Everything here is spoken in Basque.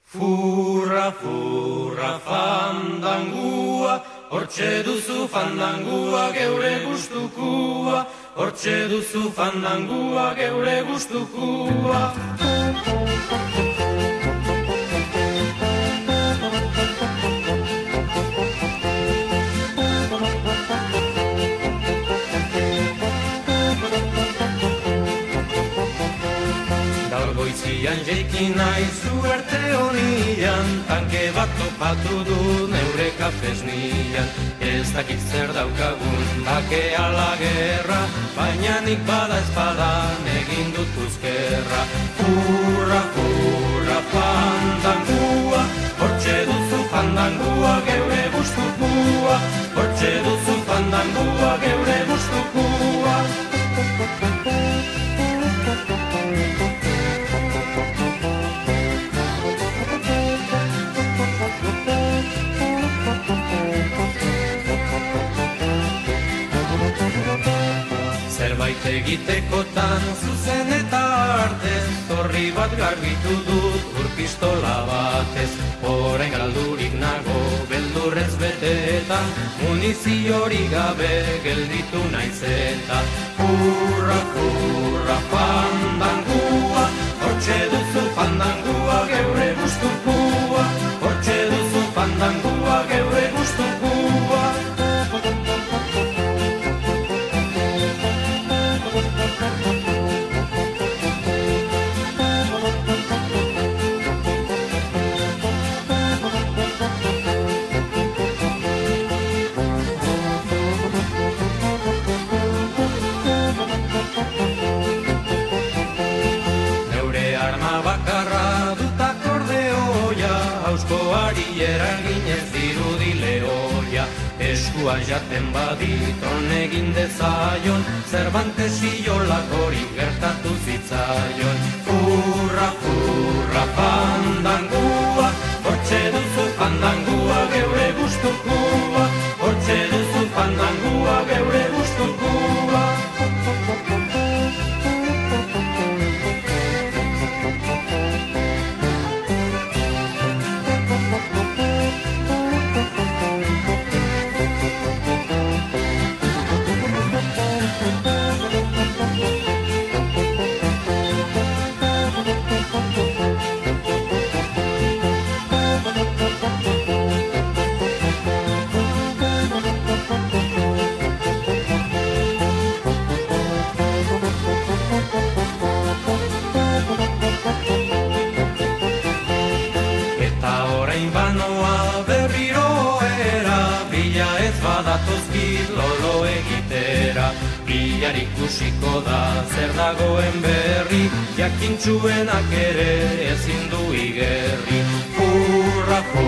Furra, furra, fandangua, hortxe duzu fandangua geure gustukua, hortxe duzu fandangua geure gustukua. Goizian jeiki naizu arte honian, tanke bat topatu du neure kafesnian. Ez dakit zer daukagun, bake ala gerra, baina nik bada espadan egin dut uzkerra. Furra, furra, fandangua, hortxe duzu fandangua geure gustukua, hortxe duzu fandangua geure gustukua. Zerbait egitekotan zuzen eta artez, torri bat garbitu dut urpistola batez. Orain galdurik nago beldurrez betetan, muniziorik gabe gelditu naiz eta. Furra, furra, fandangua, hortxe duzu fandangua geure gustukua, hortxe duzu fandangua geure gustukua. Eraginez dirudi lehoia, eskua jaten baditron egin dezaion, Cervantes iolakorik gertatu zitzaion. Furra, furra, fandangua, hortxe duzu fandangua geure gustukua, hortxe duzu fandangua geure gustukua. Lolo egitera, bilar ikusiko da zer dagoen berri, jakintsuenak ere ezin du igerri. Furra, furra.